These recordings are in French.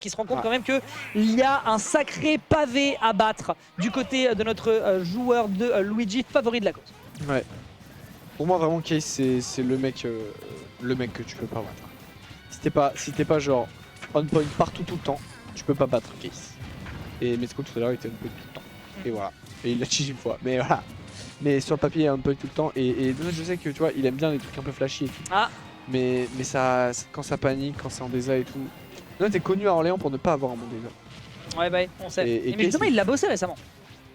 qui se rend compte quand même qu'il y a un sacré pavé à battre du côté de notre joueur de Luigi, favori de la cause. Ouais. Pour moi, vraiment, Case, c'est le mec que tu peux pas battre. Si t'es pas genre on point partout tout le temps, tu peux pas battre Case. Et Metzko tout à l'heure, il était on point tout le temps. Et voilà. Et il l'a cheat une fois. Mais voilà. Mais sur le papier, il est on point tout le temps. Et Donut, je sais que tu vois, il aime bien les trucs un peu flashy et tout. Ah. Mais ça, quand ça panique, quand c'est en désa et tout. Donut est connu à Orléans pour ne pas avoir un bon désa. Ouais, bah, on sait. Et mais justement, il l'a bossé récemment.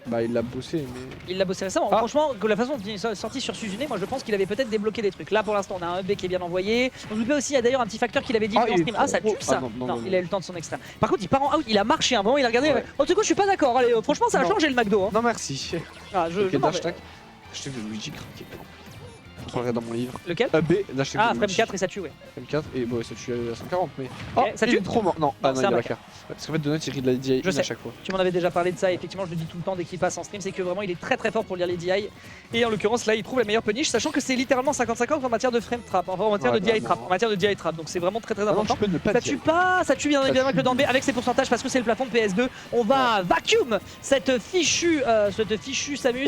Bah, il l'a bossé, mais. Il l'a bossé récemment. Ah. Franchement, que la façon dont il est sorti sur Suzune, moi je pense qu'il avait peut-être débloqué des trucs. Là pour l'instant, on a un B qui est bien envoyé. On oublie aussi, il y a d'ailleurs un petit facteur qu'il avait dit en stream. Ah, ça tue ça. Non, il a eu le temps de son extra. Par contre, il part en out, il a marché un moment, il a regardé. Ouais. Oh, du coup, je suis pas d'accord. Allez, franchement, ça a changé le McDo. Hein. Non, merci. Ah, je hashtag. Hashtag de Luigi craqué. Je parlerai dans mon livre. Lequel B, l'hashtag Ah, de Frame Luigi. 4 et ça tue, ouais. Frame 4 et bon, ça tue à 140, mais. Oh, ça tue trop mort. Non, ah non, il a la carte. Parce qu'en fait, Donut il read la DI à chaque fois. Tu m'en avais déjà parlé de ça, effectivement, je le dis tout le temps dès qu'il passe en stream, c'est que vraiment il est très très fort pour lire les DI. Et en l'occurrence, là, il trouve la meilleure punish, sachant que c'est littéralement 50-50 en matière de frame trap, enfin en matière de DI trap. En matière de DI trap, donc c'est vraiment très très important. Ça tue pas, ça tue bien évidemment avec le down B, avec ses pourcentages parce que c'est le plafond de PS2. On va vacuum cette fichue Samus.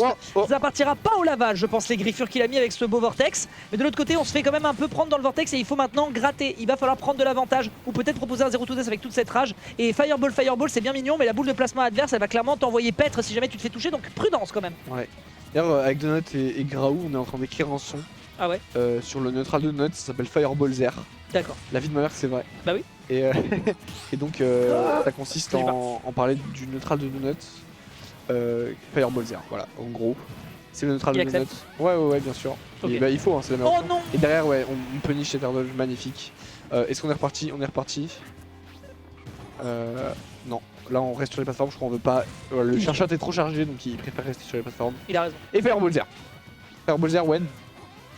Ça partira pas au lavage, je pense, les griffures qu'il a mis avec ce beau vortex. Mais de l'autre côté, on se fait quand même un peu prendre dans le vortex et il faut maintenant gratter. Il va falloir prendre de l'avantage ou peut-être proposer un 0-2 avec toute cette rage. Et Fireball, c'est bien mignon, mais la boule de plasma adverse, elle va clairement t'envoyer paître si jamais tu te fais toucher, donc prudence quand même. Ouais. D'ailleurs, avec Donut et Graou, on est en train d'écrire un son. Ah ouais sur le neutral de Donut, ça s'appelle Fireball Zer. D'accord. La vie de ma mère, c'est vrai. Bah oui. Et, et donc, ça consiste en parler du neutral de Donut. Fireball Zer, voilà, en gros. C'est le neutral de Donut. Ouais, bien sûr. Okay. Et bah, il faut, hein, c'est la meilleure option. Non. Et derrière, ouais, on punish cet airdodge magnifique. Est-ce qu'on est reparti? On est reparti. Non, là on reste sur les plateformes, je crois qu'on veut pas. Le chercheur est trop chargé donc il préfère rester sur les plateformes. Il a raison. Et Fireball Zer. Fireball Zer, when?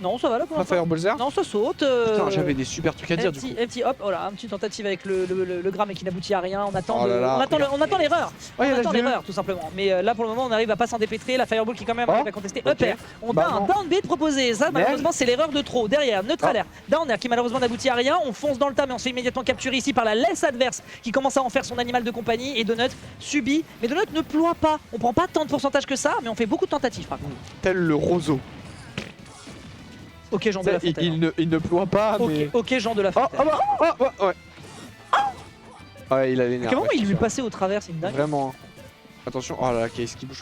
Non, ça va là pour l'instant. Pas Fireball Zer? Non, ça saute. Putain, j'avais des super trucs à dire du coup. Petit hop, oh là, un petit tentative avec le gramme et qui n'aboutit à rien. On attend l'erreur. On attend l'erreur tout simplement. Mais là pour le moment, on arrive à pas s'en dépêtrer. La Fireball qui quand même arrive à contester up air. On a un down B proposé. Ça, malheureusement, c'est l'erreur de trop. Derrière, neutral air. Down air qui malheureusement n'aboutit à rien. On fonce dans le tas, mais on se fait immédiatement capturer ici par la laisse adverse qui commence à en faire son animal de compagnie. Et Donut subit. Mais Donut ne ploie pas. On prend pas tant de pourcentage que ça, mais on fait beaucoup de tentatives par contre. Tel le roseau. Ok, Jean de la Fontaine. Il ne ploie pas, mais. Ok, Jean de la Fontaine. Ouais. Ouais, il a l'énergie. Comment il lui passait au travers, c'est une dingue. Vraiment. Attention, oh là là, qu'est-ce qu'il bouge.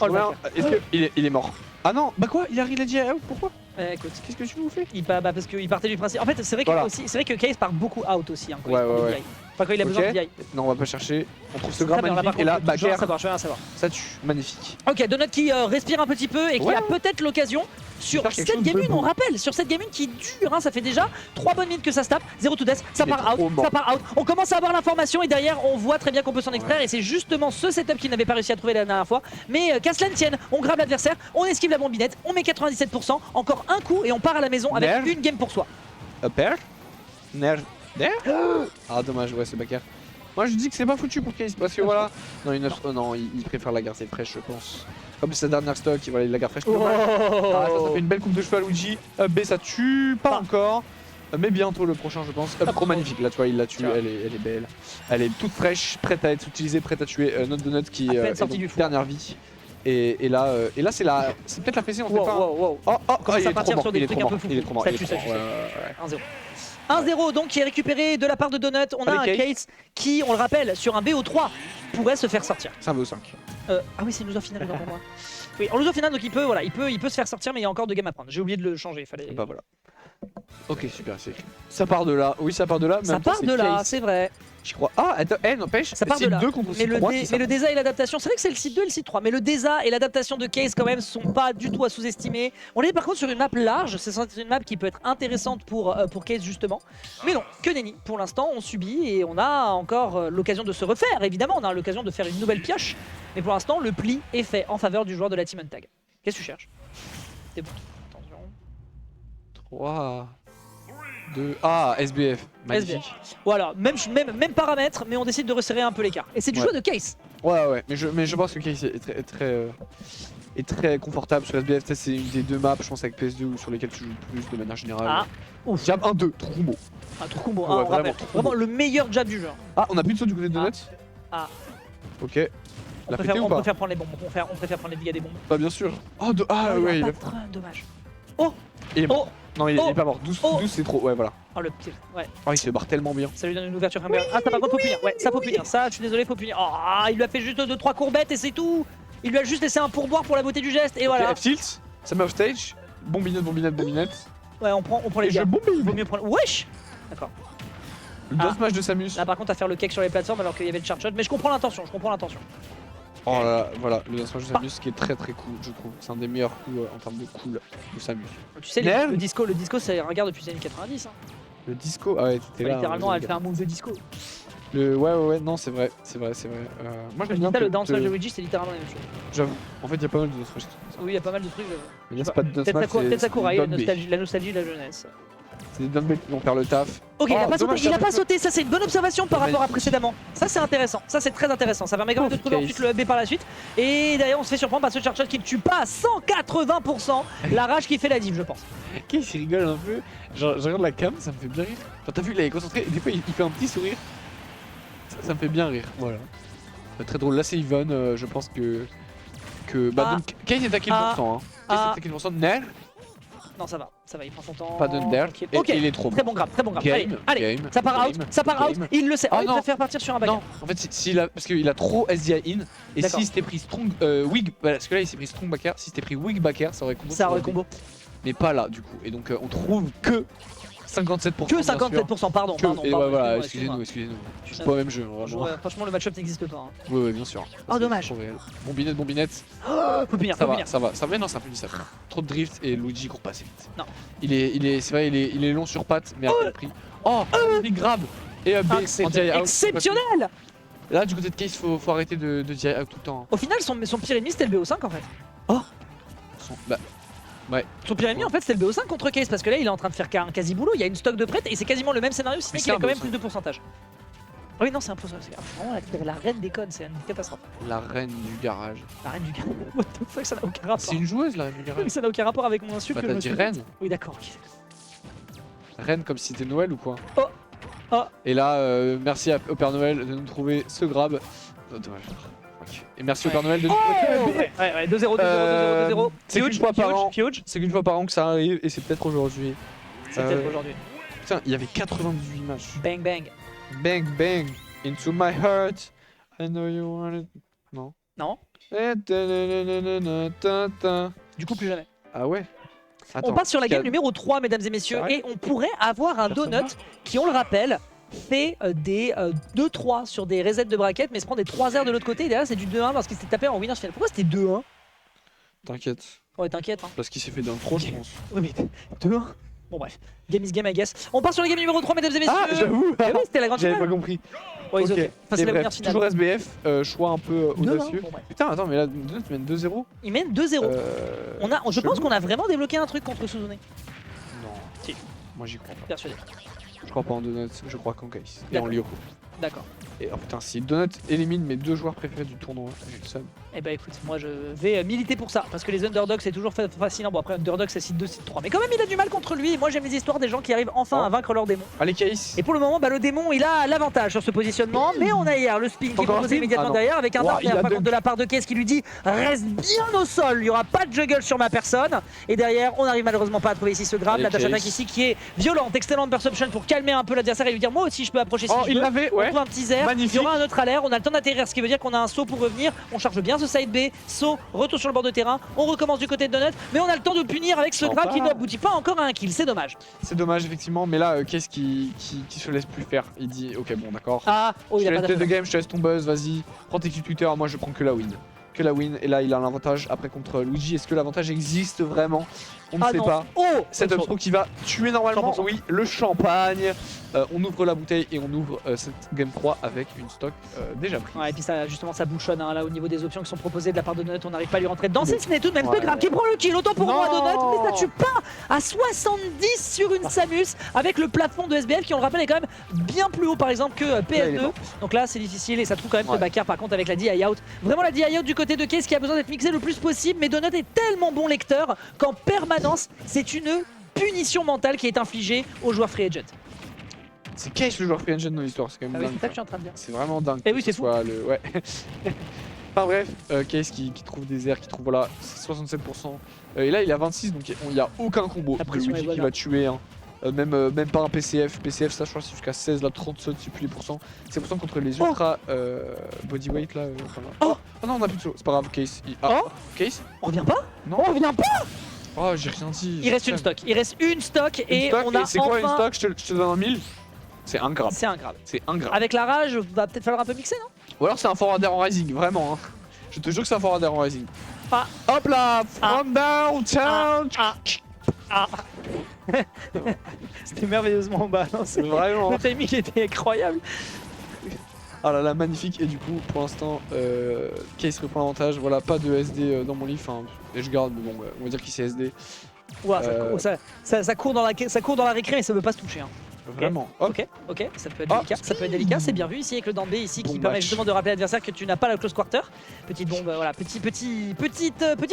Est-ce qu'il est mort? Ah non, bah quoi? Il a dit out, pourquoi? Écoute, qu'est-ce que tu nous fais? Parce qu'il partait du principe. En fait, c'est vrai que Case part beaucoup out aussi. Hein, ouais. Enfin, quand il a besoin de DI. Non, on va pas chercher. On trouve ce gramme magnifique. Et là, bagarre. Savoir. Ça tue, magnifique. Ok, Donut qui respire un petit peu et qui a peut-être l'occasion sur cette game 1, on rappelle, sur cette game 1 qui dure, hein, ça fait déjà 3 bonnes minutes que ça se tape, 0 to death, ça part out. On commence à avoir l'information et derrière on voit très bien qu'on peut s'en extraire et c'est justement ce setup qu'il n'avait pas réussi à trouver la dernière fois. Mais qu'à cela ne tienne, on grave l'adversaire, on esquive la bombinette, on met 97%, encore un coup et on part à la maison avec une game pour soi. Upper Ah dommage, ouais c'est backer. Moi je dis que c'est pas foutu pour Case parce que voilà. Non, il préfère la garder fraîche je pense. Comme sa dernière stock, il la garde fraîche. Ça fait une belle coupe de cheveux à Luigi. B ça tue pas encore. Mais bientôt le prochain je pense. Trop magnifique, là tu vois il la tue, elle est belle. Elle est toute fraîche, prête à être utilisée, prête à tuer notre Donut qui est dernière vie. Et là c'est peut-être la fessée on fait pas. Ça partir sur des trucs un peu fous. Il est trop mort. Ça tue. 1-0. 1-0 donc qui est récupéré de la part de Donut. On a un Case qui, on le rappelle, sur un BO3 pourrait se faire sortir. C'est un BO5. Ah oui, c'est une loser finale pour moi. Oui, en loser finale donc il peut se faire sortir mais il y a encore 2 games à prendre. J'ai oublié de le changer, fallait. Bah voilà. Ok super, ça part de là. Oui ça part de là. Ça part de là, c'est vrai. Je crois. Ah, attends, n'empêche, ça part de là. 2 contre mais le DESA et l'adaptation, c'est vrai que c'est le site 2 et le site 3, mais le DESA et l'adaptation de Case quand même sont pas du tout à sous-estimer. On est par contre sur une map large, c'est une map qui peut être intéressante pour Case justement. Mais non, que nenni. Pour l'instant, on subit et on a encore l'occasion de se refaire. Évidemment, on a l'occasion de faire une nouvelle pioche. Mais pour l'instant, le pli est fait en faveur du joueur de la Team Untag. Qu'est-ce que tu cherches? T'es bon. Attention. 3... 2... Ah, SBF, magnifique. Voilà, même paramètre, mais on décide de resserrer un peu l'écart. Et c'est du choix de Case. Ouais, mais je pense que Case est est très confortable sur SBF. C'est une des 2 maps, je pense, avec PS2 ou sur lesquelles tu joues le plus de manière générale. Ah, ouf. Jab 1-2, trop combo. Un trou combo, Ouais, on vraiment, rappelle. trop Vraiment beau. le meilleur jab du jeu. Ah, on a plus de saut du côté de Donuts. Ah. Ok. On L'a préfère, pété ou on pas? préfère prendre les bombes, on préfère prendre les dégâts des bombes. Bah bien sûr. Oh, ah il ouais, a il pas a... de train, dommage. il est mort. Oh, Non, il est Oh. pas mort. 12, Oh. 12 c'est trop. Ouais, voilà. oh le petit, ouais. Oh, il se barre tellement bien. Ça lui donne une ouverture Humber. Ah, ça par contre faut punir, ouais, ça faut punir. Ça, je suis désolé, faut punir. Oh, il lui a fait juste 2-3 courbettes et c'est tout. Il lui a juste laissé un pourboire pour la beauté du geste et voilà. Ok, F-tilt, Summer of Stage, bombinette, bombinette, bombinette. Ouais, on prend les Et je gars. bombine. Vaut mieux prendre. Wesh. D'accord. Le Ah. smash de Samus. Là par contre à faire le cake sur les plateformes alors qu'il y avait le charge shot, mais je comprends l'intention, Oh là là, voilà, le smash de Samus qui est très très cool, je trouve. C'est un des meilleurs coups en termes de cool de Samus. Tu sais, Merde. le disco c'est un regard depuis les années 90. Hein. Le disco, ah ouais, t'étais là. Littéralement, hein, elle fait un move de disco. Ouais, non, c'est vrai. Moi Je j'aime dis bien. ça, le down smash de Luigi, c'est littéralement la même chose. J'avoue, en fait, il y a pas mal de smash. Oui, il y a pas mal de trucs. Mais là, c'est pas de down Peut-être smash, c'est Sakurai, down B. la nostalgie de la jeunesse. C'est des down B qui vont faire le taf. Ok, il a Oh, pas sauté, dommage, il a ça pas fait sauté, ça c'est une bonne observation par rapport à Magnifique. précédemment. Ça c'est intéressant, ça c'est très intéressant, ça permet quand même de trouver Case. ensuite le B par la suite. Et d'ailleurs on se fait surprendre par ce charge shot qui ne tue pas à 180%, la rage qui fait la div je pense. Qui rigole un peu. Genre, je regarde la cam, ça me fait bien rire. Genre, t'as vu, il est concentré, et des fois il fait un petit sourire. Ça me fait bien rire, voilà. Très drôle. Là, c'est Yvonne, je pense que. Bah, Ah. donc, Kane est à quel Ah. pourcent hein Ah. Kane est à quel pourcent de Nair? Non ça va, il prend son temps. Pas d'Under. Tranquille. Et Ok, il est trop très bon. bon grab, très bon grab. Game, Allez, game, ça part out, game, ça part out, game. il le sait. Oh il non. préfère partir sur un back. Non, en fait, parce qu'il a trop SDI in. Et D'accord. si c'était pris strong wig, parce que là il s'est pris strong backer, si c'était pris wig backer, ça aurait combo. Ça sur aurait le combo. B. Mais pas là du coup. Et donc on trouve que 57%. Que bien sûr. 57%, pardon. Que- pardon, et pardon, ouais, voilà, excusez-moi. excusez-nous. Je suis pas au même jeu, vraiment. Franchement le match-up n'existe pas. Hein. Ouais, bien sûr. Oh, C'est dommage. trop réel. Bombinette. Faut punir, Ça faut va, punir. ça va. Non, c'est impuniissable. Trop de drift et Luigi court pas assez vite. Non. C'est vrai, il est long sur pattes, mais à quel prix? Oh, big grab et B Ah, c'est en DI out. exceptionnel. Là, du côté de Case, faut arrêter de DI out tout le temps. Au final son pire ennemi c'était le BO5 en fait. Son pire ennemi en fait c'était le BO5 contre Case parce que là il est en train de faire un quasi boulot, il y a une stock de prête et c'est quasiment le même scénario si Mais ce n'est qu'il a c'est un quand même BO5. plus de pourcentage. Ah oui non c'est un peu ça, c'est vraiment la reine des codes, c'est une catastrophe. La reine du garage. La reine du garage. What the fuck, ça n'a aucun rapport. C'est une joueuse, la reine du garage. Ça n'a aucun rapport avec mon insulte Bah, que t'as je me dit suis reine. faite. Oui d'accord. Ok. Reine comme si c'était Noël ou quoi? Oh. Oh. Et là, merci au Père Noël de nous trouver ce grab. Oh, dommage. Ok. Et merci au Père Noël de nous trouver. Ouais, 2-0, 2-0, 2-0. C'est qu'une fois par an. Huge. C'est qu'une fois par an que ça arrive et c'est peut-être aujourd'hui. C'est peut-être aujourd'hui. Putain, il y avait 98 matchs. Bang bang. Bang bang into my heart. I know you want it. Non. Non. Du coup plus jamais. Ah ouais. On passe sur la game numéro 3 mesdames et messieurs C'est vrai et on pourrait avoir un Personne donut qui on le rappelle fait des 2-3 sur des resets de bracket mais se prend des 3 airs de l'autre côté et derrière c'est du 2-1 parce qu'il s'est tapé en winner final. Pourquoi c'était 2-1? T'inquiète. Ouais t'inquiète hein. Parce qu'il s'est fait d'un trop, je pense. Oui mais 2-1. Bon bref, game is game I guess. On part sur la game numéro 3 mesdames et messieurs. Ah, j'avoue. Eh oui, c'était la grande J'avais pas finale. compris. Ouais, ils Ok. ont fait. Enfin, c'est Et la bref, première finale. toujours SBF, choix un peu 2-1. audacieux. Bon, bref. Putain, attends, mais là, Donut mène 2-0. Il mène 2-0. Je pense qu'on a vraiment débloqué un truc contre Suzune. Non. Si. Moi, j'y crois pas. Persuadé. Je crois pas en Donut, je crois qu'en Case. Et en D'accord. Lyoko. D'accord. Et oh putain, si Donut élimine mes 2 joueurs préférés du tournoi, j'ai le seum. Eh bah écoute, moi je vais militer pour ça, parce que les underdogs c'est toujours fascinant. Bon après underdog c'est site 2, site 3, mais quand même il a du mal contre lui. Et moi j'aime les histoires des gens qui arrivent enfin Oh. à vaincre leur démon. Allez, Case. Et pour le moment, bah, le démon il a l'avantage sur ce positionnement, mais on a hier le spin qui est Encore un proposé spin immédiatement Ah non. derrière avec un Ouah, dark il a par deux- contre de la part de Case qui lui dit reste bien au sol, il n'y aura pas de juggle sur ma personne. Et derrière, on n'arrive malheureusement pas à trouver ici ce grab. Allez, La dash Case. attack ici qui est violente, excellente perception pour calmer un peu l'adversaire et lui dire moi aussi je peux approcher si Oh, je il veux. l'avait, On ouais. trouve un petit air, il y Magnifique. aura un autre à l'air, on a le temps d'atterrir, ce qui veut dire qu'on a un saut pour revenir, on charge bien ce side B, saut, retour sur le bord de terrain, on recommence du côté de Donut, mais on a le temps de punir avec ce grab qui n'aboutit pas encore à un kill, c'est dommage. C'est dommage, effectivement, mais là, qu'est-ce qui se laisse plus faire? Il dit, ok, bon, d'accord. Ah, oh Je il te a laisse pas play de d'attaque. game, je te laisse ton buzz, vas-y. Prends tes Twitter, moi je prends que la win. Que la win, et là il a l'avantage après contre Luigi. Est-ce que l'avantage existe vraiment? On ne Ah sait non. pas. Oh Cet upthrow qui va tuer normalement, 100%. oui, le champagne. On ouvre la bouteille et on ouvre cette game 3 avec une stock déjà prise. Ouais, et puis ça, justement, ça bouchonne hein, là au niveau des options qui sont proposées de la part de Donut. On n'arrive pas à lui rentrer dedans. Mais- Ce n'est tout de même Ouais. ce grave qui prend le kill. Autant pour Non. moi, Donut, mais ça tue pas à 70 sur une Samus avec le plafond de SBF qui, on le rappelle, est quand même bien plus haut par exemple que Là, il est PS2. mort. Donc là, c'est difficile et ça trouve quand même Ouais. ce backer par contre avec la DI out. Vraiment la DI out du côté côté de Case qui a besoin d'être mixé le plus possible, mais Donut est tellement bon lecteur qu'en permanence, c'est une punition mentale qui est infligée aux joueurs free agent. C'est Case le joueur free agent dans l'histoire, c'est quand même Ah oui, dingue. c'est ça que je suis en train de dire. C'est vraiment dingue. Et oui, c'est fou. Ouais. Enfin bref, Case qui trouve des airs, qui trouve voilà 67%. Et là il est à 26, donc il n'y a aucun combo. La pression Luigi est bonne, qui là. va tuer, hein. Même pas un PCF. PCF ça je crois c'est jusqu'à 16, là 37, c'est plus les pourcents. C'est pourtant contre les ultra bodyweight là. Oh non on a plus de saut, c'est pas grave, Case. Case On revient pas? Non. On revient pas? Oh j'ai rien dit. Il reste une stock, et on a c'est quoi une enfin... stock? Je te donne un 1000. C'est ingrave. C'est ingrave. C'est ingrave. Avec la rage, va peut-être falloir un peu mixer, non? Ou alors c'est un forwarder en rising, vraiment. Hein. Je te jure que c'est un forwarder en rising. Ah. Hop là, from downtown. C'était merveilleusement bas, non? Vraiment. Le timing était incroyable. Ah là là, magnifique. Et du coup, pour l'instant, Case reprend l'avantage. Voilà, pas de SD dans mon lit. Enfin, et je garde, mais bon, on va dire qu'il c'est SD. Ouah, ça court dans la récré, mais ça veut pas se toucher. Hein. Vraiment. Hop. Ok, ça peut être délicat. Ça peut être délicat. C'est bien vu ici avec le Dambé ici qui Bon permet match. justement de rappeler à l'adversaire que tu n'as pas la close quarter. Petite bombe, voilà, petite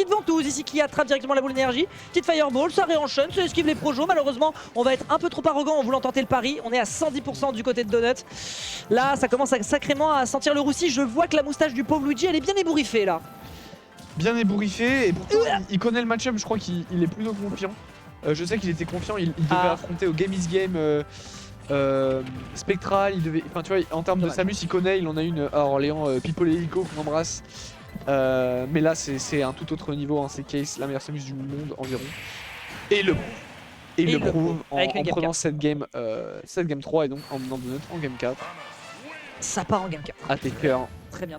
ventouse ici qui attrape directement la boule d'énergie. Petite fireball, ça réenchaîne, ça esquive les projos. Malheureusement, on va être un peu trop arrogant en voulant tenter le pari. On est à 110% du côté de Donut. Là, ça commence sacrément à sentir le roussi. Je vois que la moustache du pauvre Luigi, elle est bien ébouriffée là. Bien ébouriffé. Et pourtant, il connaît le match-up. Je crois qu'il est plutôt confiant. Je sais qu'il était confiant. Il devait affronter au Game is Game. Spectral, il devait. Enfin, tu vois, en termes de Samus, il connaît. Il en a une à Orléans, People Helico qu'on embrasse. Mais là, c'est un tout autre niveau. Hein. C'est Case, la meilleure Samus du monde environ. Et il le prouve en prenant cette game 3 et donc en menant Donut en game 4. Ça part en game 4. À tes cœurs. Très bien.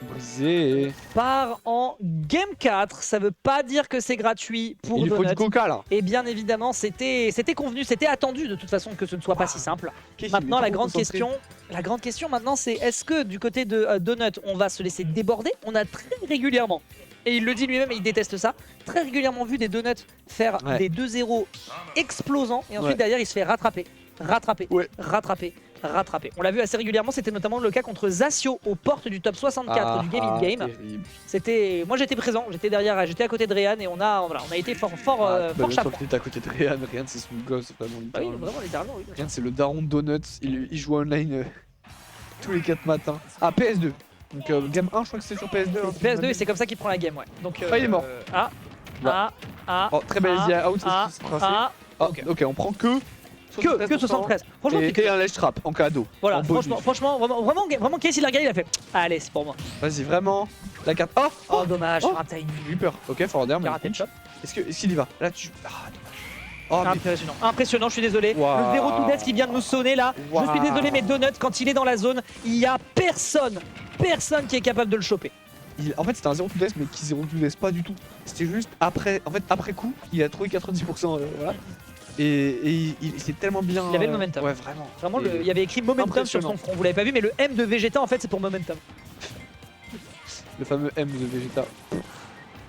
Brisé. Part en game 4. Ça veut pas dire que c'est gratuit pour Il Donut. faut du coca là. Et bien évidemment, c'était convenu, c'était attendu de toute façon que ce ne soit pas si simple. Maintenant, la grande question maintenant, c'est est-ce que du côté de Donut, on va se laisser déborder? On a très régulièrement, et il le dit lui-même et il déteste ça, très régulièrement vu des Donuts faire des 2-0 explosants et ensuite derrière il se fait rattraper. On l'a vu assez régulièrement, c'était notamment le cas contre Zasio aux portes du top 64 du Game in Game. C'était, moi j'étais présent, j'étais derrière, j'étais à côté de Ryan et on a été fort chapeau. T'es à côté de Ryan c'est son gosse vraiment littéralement. Oui, vraiment littéralement. Oui. Ryan c'est le daron de Donuts, il joue online tous les 4 matins. Ah PS2. Donc game 1 je crois que c'est sur PS2. Hein, PS2 et c'est comme ça qu'il prend la game, ouais. Donc il est mort. Oh, très belle idée out, c'est tracé. Ok, on prend que 73. Franchement, et un ledge trap en cadeau. Voilà, franchement, vraiment, Case il a regardé, il a fait. Allez, c'est pour moi. Vas-y, vraiment. La carte. Oh, dommage, un timing. J'ai eu peur. Ok, forwarder, mais. Raté le shot. Est-ce qu'il y va? Là, tu. Impressionnant, je suis désolé. Wow. Le 0 to death qui vient de nous sonner là. Wow. Je suis désolé, mais Donut, quand il est dans la zone, il y a personne qui est capable de le choper. En fait, c'était un 0 to death, mais qui 0 to death pas du tout. C'était juste après. En fait, après coup, il a trouvé 90%. Voilà. Et il s'est tellement bien. Il avait le momentum. Ouais, vraiment. Vraiment, il y avait écrit momentum sur son front. Vous l'avez pas vu, mais le M de Vegeta en fait, c'est pour momentum. Le fameux M de Vegeta.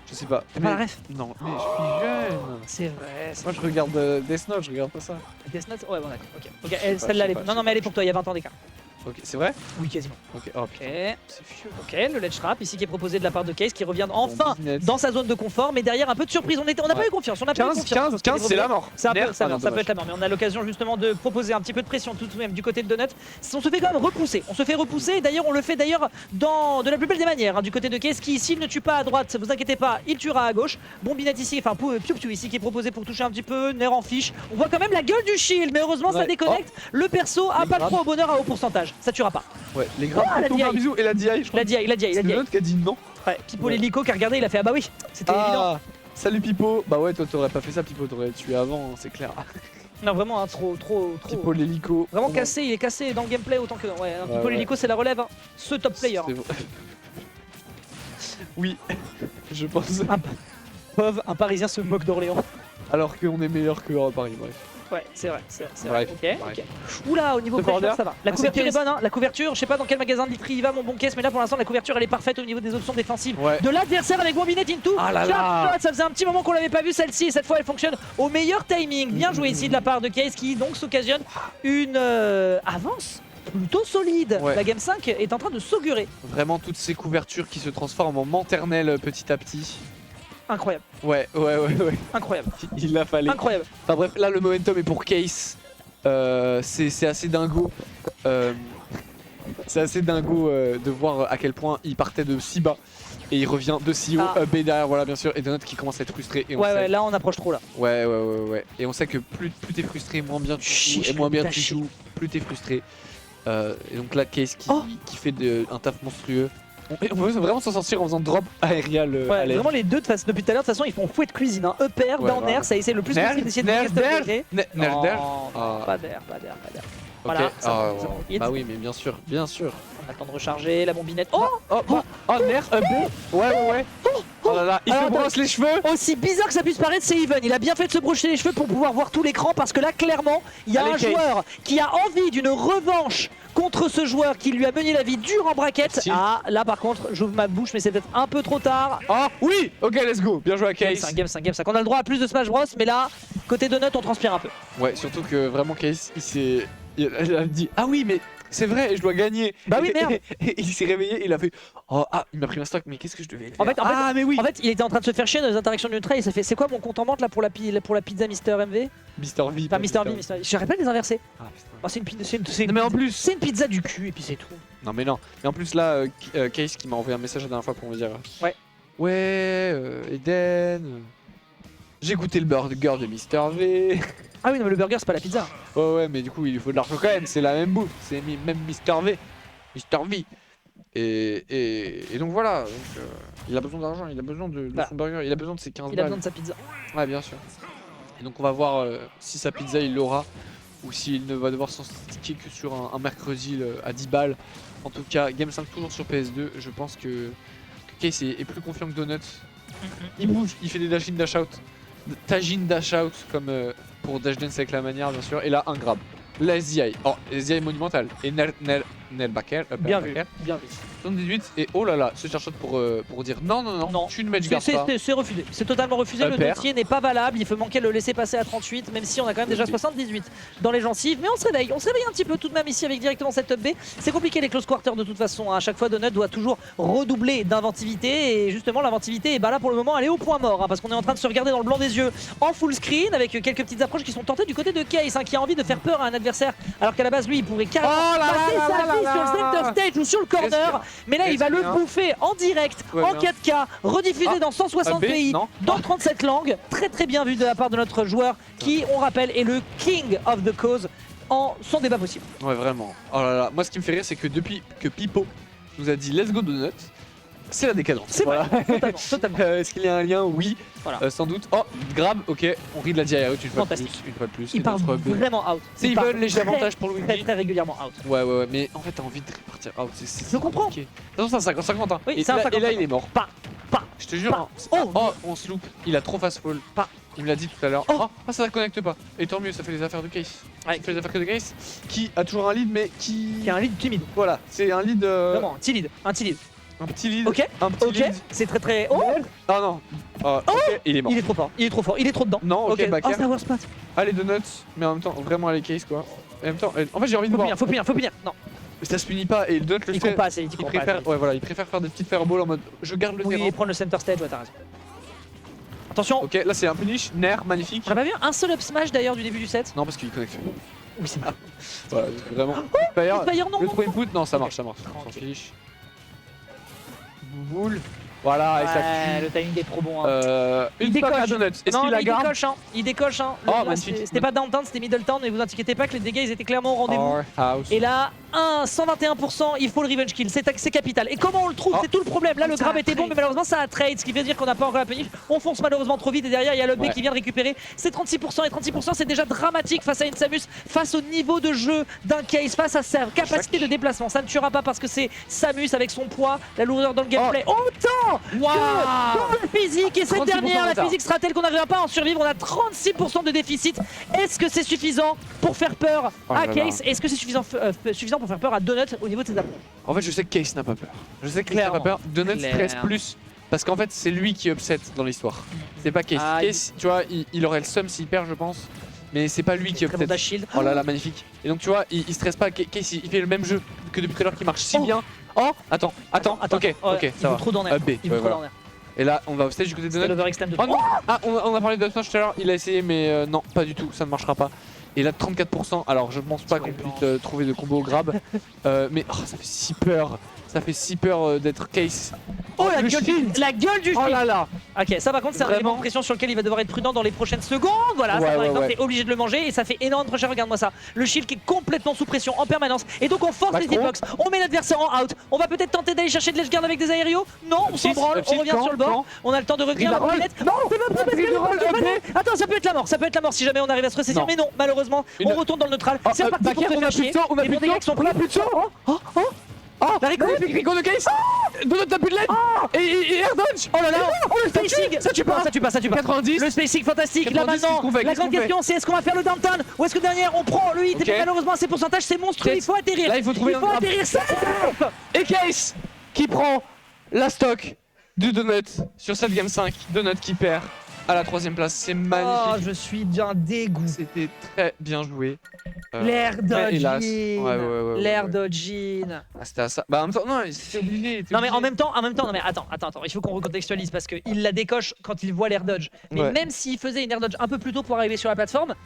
Je sais pas. T'as pas la ref? Non, mais je suis jeune. C'est vrai. Moi, je regarde Death Note, je regarde pas ça. Death Note? Ouais, bon, d'accord. Ok, celle-là, elle est. Non, mais elle est pour toi, il y a 20 ans d'écart. Ok, c'est vrai? Oui, quasiment. Ok, oh putain. C'est vieux. Ok, le ledge trap ici qui est proposé de la part de Case qui revient enfin dans sa zone de confort, mais derrière un peu de surprise. On n'a pas eu confiance. 15, c'est la mort. Ça peut être la mort, mais on a l'occasion justement de proposer un petit peu de pression tout de même du côté de Donut. On se fait quand même repousser. Et d'ailleurs, on le fait dans de la plus belle des manières. Hein, du côté de Case qui, s'il ne tue pas à droite, vous inquiétez pas, il tuera à gauche. Bombinette ici, enfin Piu ici qui est proposé pour toucher un petit peu. Nerf en fiche. On voit quand même la gueule du shield, mais heureusement ça déconnecte. Le perso a pas trop au bonheur à haut pourcentage. Ça tuera pas. Ouais, les grappes, un bisou et la DI, je crois. La DI. C'est le qui a dit non. Ouais, Pipo l'hélico qui a regardé, il a fait ah bah oui, c'était évident. Salut Pipo. Bah ouais, toi t'aurais pas fait ça, Pipo, t'aurais tué avant, c'est clair. Non, vraiment, hein, trop. Pipo l'hélico. Vraiment cassé, il est cassé dans le gameplay autant que. Ouais, Pipo l'hélico, c'est la relève, hein. Ce top player. Oui, je pense. Un Parisien se moque d'Orléans. Alors qu'on est meilleur que Paris, bref. Ouais, c'est vrai. Ok. Oula, au niveau pressure, ça va. La couverture est bonne, hein. La couverture, je sais pas dans quel magasin de literie il va, mon bon Case, mais là pour l'instant, la couverture elle est parfaite au niveau des options défensives de l'adversaire avec Bombinette into. Ah là là. Ça faisait un petit moment qu'on l'avait pas vu celle-ci, et cette fois elle fonctionne au meilleur timing. Bien joué ici de la part de Case qui donc s'occasionne une avance plutôt solide. Ouais. La Game 5 est en train de s'augurer. Vraiment toutes ces couvertures qui se transforment en maternelle petit à petit. Incroyable, Ouais. incroyable, Il l'a fallu. incroyable. Enfin bref, là le momentum est pour Case. C'est assez dingo. C'est assez dingo de voir à quel point il partait de si bas. Et il revient de si haut, Ah. B derrière, voilà bien sûr, et Donut qui commence à être frustré. Et on Ouais, sait... ouais, là on approche trop là. Ouais. Et on sait que plus t'es frustré, moins bien tu joues, Chiche, et moins bien tu taché. joues, plus t'es frustré. Et donc là, Case qui fait un taf monstrueux. On peut vraiment s'en sortir en faisant drop aérial à Ouais, l'aide. vraiment les deux depuis tout à l'heure, de toute façon ils font fouet de cuisine. Hein. Upper, Ouais, down air, vraiment. ça essaie le plus Nerf, possible d'essayer de nerf, rester nerf. stabilisé. Nerf d'air. Non, Ah. pas d'air, pas d'air. Ok. Voilà, ça Ah, va, ouais. hit. Bah oui, mais bien sûr. On attend de recharger la bombinette. Oh, Oh, nerf, B. Ouais. Oh là là, il Alors, se brosse les cheveux. aussi bizarre que ça puisse paraître, c'est Even. Il a bien fait de se brocher les cheveux pour pouvoir voir tout l'écran parce que là, clairement, il y a Allez, un Case. joueur qui a envie d'une revanche contre ce joueur qui lui a mené la vie dure en braquette. Merci. Ah, là par contre, j'ouvre ma bouche, mais c'est peut-être un peu trop tard. Oh, oui. Ok, let's go. Bien joué à Game Case. 5, Game 5, Game 5. On a le droit à plus de Smash Bros, mais là, côté Donut, on transpire un peu. Ouais, surtout que vraiment Case, il a dit ah oui, mais c'est vrai, je dois gagner. Bah oui, merde. Et il s'est réveillé, il a fait oh ah, il m'a pris un stock, mais qu'est-ce que je devais faire? En fait, ah mais oui. En fait, il était en train de se faire chier dans les interactions du trail. Il s'est fait c'est quoi mon compte en banque là pour la pizza Mister MV? Mr V. Enfin, Mister V, Mister V. J'arrête pas de les inverser. Ah, putain. Oh, c'est une pizza. C'est une Non, mais en pizza- plus- c'est une pizza du cul et puis c'est tout. Non mais non. Mais en plus là, Case qui m'a envoyé un message la dernière fois pour me dire Ouais. Ouais, Eden, j'ai goûté le burger de Mr V. Ah oui, non, mais le burger, c'est pas la pizza. Ouais, mais du coup il lui faut de l'argent quand même, c'est la même bouffe, c'est même Mr V. Mr V. Et donc voilà, donc, il a besoin d'argent, il a besoin de Bah. son burger, il a besoin de ses 15 Il a balles. besoin de sa pizza. Ouais, bien sûr. Et donc on va voir si sa pizza il l'aura ou s'il ne va devoir s'en sticker que sur un mercredi à 10 balles. En tout cas, Game 5 toujours sur PS2, je pense que Case est plus confiant que Donut. Il bouge, il fait des dash in dash out, dash in dash out comme pour dash dance avec la manière bien sûr. Et là un grab. La SDI, oh SDI monumental. Et Nelbaker, Bien vu, bien vu. 78 et oh là là, ce chercheur pour dire non, Non. tu ne match garde pas. C'est refusé. C'est totalement refusé. Le Upper. dossier n'est pas valable. Il faut manquer le laisser passer à 38, même si on a quand même déjà 78 dans les gencives. Mais on se réveille. On se réveille un petit peu tout de même ici avec directement cette up B. C'est compliqué les close quarters de toute façon. À chaque fois, Donut doit toujours redoubler d'inventivité. Et justement, l'inventivité est là pour le moment. Elle est au point mort. Parce qu'on est en train de se regarder dans le blanc des yeux en full screen avec quelques petites approches qui sont tentées du côté de Case qui a envie de faire peur à un adversaire. Alors qu'à la base, lui, il pourrait carrément Oh là là passer là sa là vie là sur le là. center stage ou sur le corner. Respire. Mais là, il va le Respire. bouffer en direct, Ouais, en bien. 4K, rediffusé Ah, dans 160 B, pays, non. dans 37 langues. Très très bien vu de la part de notre joueur qui, on rappelle, est le king of the cause en son débat possible. Ouais, vraiment. Oh là là, moi ce qui me fait rire, c'est que depuis que Pipo nous a dit let's go Donut, c'est la décadence. C'est Voilà. vrai, totalement, totalement. Est-ce qu'il y a un lien? Oui, Voilà. sans doute. Oh, grab, ok, on rit de la DI out une fois de Fantastique. plus. Une fois de plus. Il Et part notre B. vraiment out. C'est Il part even, léger très, avantage pour très Luigi. très régulièrement out. Ouais, mais en fait, t'as envie de repartir out. Je comprends. compliqué. De toute façon, c'est un 50-50. Hein. Oui, et, c'est un là, et là, 50-50. il est mort. Pas. Je te jure. Pas. hein, c'est- Oh. oh, on se loupe. Il a trop fast fall. Pas. Il me l'a dit tout à l'heure. Oh. Ça ne connecte pas. Et tant mieux, ça fait les affaires de Case. Ouais. Ça fait les affaires que de Case. Qui a toujours un lead, mais qui. Qui a un lead timide. Voilà, c'est un lead. Vraiment, un petit lead. Un petit lead. Un petit lead. Ok. Un petit Ok. lead. C'est très très. Oh. Ah non. Ok, il est mort. Il est trop fort. Il est trop fort. Il est trop dedans. Non, ok, Oh, backer. c'est un worst spot. Allez, Donuts, mais en même temps, vraiment les Case quoi. Et en même temps, en fait, j'ai envie de Faut voir. punir, faut punir, faut punir. Non. Mais ça se punit pas et le Donut le Il fait. court pas assez. Il Il court pas préfère, assez. ouais, voilà, il préfère faire des petites fireballs en mode je garde le Oui, terrain. prendre le center stage, ouais, t'as raison. Attention, Ok, là c'est un punish, Nair, magnifique. on a pas vu un seul up smash d'ailleurs du début du set. Non, parce qu'il connecte. Oui, c'est marrant. Voilà, vraiment. Fire, Fire, non, le non, throw non. input, non, ça marche, ça marche. On s'en fiche. Boule. Voilà, et ça Ouais, tue. le timing est trop bon. Hein. Une Il stock à décoche. Donuts. Est-ce Non, qu'il la il garde? décoche, hein. Il décoche, hein. Oh, Là, magnifique. c'était pas downtown, c'était Middletown, mais vous inquiétez pas que les dégâts ils étaient clairement au rendez-vous. House. Et là, 121%, il faut le revenge kill, c'est capital. Et comment on le trouve? Oh. C'est tout le problème. Là, le Ça grab a était bon, trade. mais malheureusement, ça a trade, ce qui veut dire qu'on n'a pas encore la punish. On fonce malheureusement trop vite, et derrière, il y a le B Ouais. qui vient de récupérer. C'est 36%, et 36%, c'est déjà dramatique face à une Samus, face au niveau de jeu d'un Case, face à sa capacité de déplacement. Ça ne tuera pas parce que c'est Samus avec son poids, la lourdeur dans le gameplay. Autant que le physique, et cette 36% dernière, de la retard. physique sera telle qu'on n'arrivera pas à en survivre. On a 36% de déficit. Est-ce que c'est suffisant pour faire peur Oh à là là. Case? Est-ce que c'est suffisant pour faire peur à Donut au niveau de ses approches? En fait, je sais que Case n'a pas peur. Je sais que Case n'a Clairement. pas peur. Donut Claire. stresse plus. Parce qu'en fait, c'est lui qui upset dans l'histoire. C'est pas Case. Ah, Case, tu vois, il aurait le seum s'il perd, je pense. mais c'est pas lui qui Très bon opte. dash shield. Oh là là, magnifique. Et donc tu vois, il stresse pas. Case, il fait le même jeu que depuis tout à l'heure qui marche si bien. Oh, attends. Ok, Ouais, ok, il ça veut va. trop d'en air. Up B, Il veut ouais, trop voilà. d'en air. Et là, on va au stage du côté de C'est Donut. l'overextend de Oh non. Ah, on a parlé de Smash tout à l'heure, il a essayé, mais non, pas du tout, ça ne marchera pas. Et là, 34%, alors je pense pas qu'on puisse trouver de combo au grab. Mais oh, ça fait si peur. Ça fait si peur d'être Case. Oh la le gueule, shield. la gueule du Oh shield. là là. Ok, ça par contre c'est un Vraiment. élément de pression sur lequel il va devoir être prudent dans les prochaines secondes. Voilà, Ouais, ça par ouais, exemple, ouais. t'es obligé de le manger et ça fait énormément de pressure, regarde-moi ça. Le shield qui est complètement sous pression en permanence. Et donc on force les Macron. hitbox, on met l'adversaire en out. On va peut-être tenter d'aller chercher de l'edgeguard avec des aérios. Non, on s'en Upshift, branle, on upshift, revient quand, sur le bord. quand On a le temps de revenir. Reroll. Non, c'est pas possible, Reroll, parce que up maintenant- B. Attends, ça peut être la mort, ça peut être la mort si jamais on arrive à se ressaisir. Non. Mais non, malheureusement, Une- on retourne dans le neutral. C'est reparti pour Backer, se on a faire plus de chier. temps, on a Les plus de Bordelais sont temps, on a plus de temps. La Rico, Rico de Case. Donut t'as plus de LED. Et air dodge. Oh là là, Oh le spacing. ça tue pas. Ça tue pas, ça tue pas. 90. Le spacing fantastique, là 90, maintenant, qu'est-ce qu'on fait, la grande question c'est est-ce qu'on va faire le downtown ou est-ce que derrière on prend le hit Ok. mais malheureusement ces pourcentages c'est monstrueux, il faut atterrir. Là, il faut trouver un- atterrir ça. Et Case qui prend la stock du Donut sur cette game 5. Donut qui perd à la 3ème place, c'est Oh, magnifique. je suis d'un dégoût. C'était très bien joué. L'air mais hélas. dodging. Ouais, L'air ouais. dodging. Ah, c'était à ça. Bah en même temps, non, c'est obligé. Non mais en même temps, non mais attends, il faut qu'on recontextualise parce qu'il la décoche quand il voit l'air dodge. Mais Ouais. même s'il faisait une air dodge un peu plus tôt pour arriver sur la plateforme,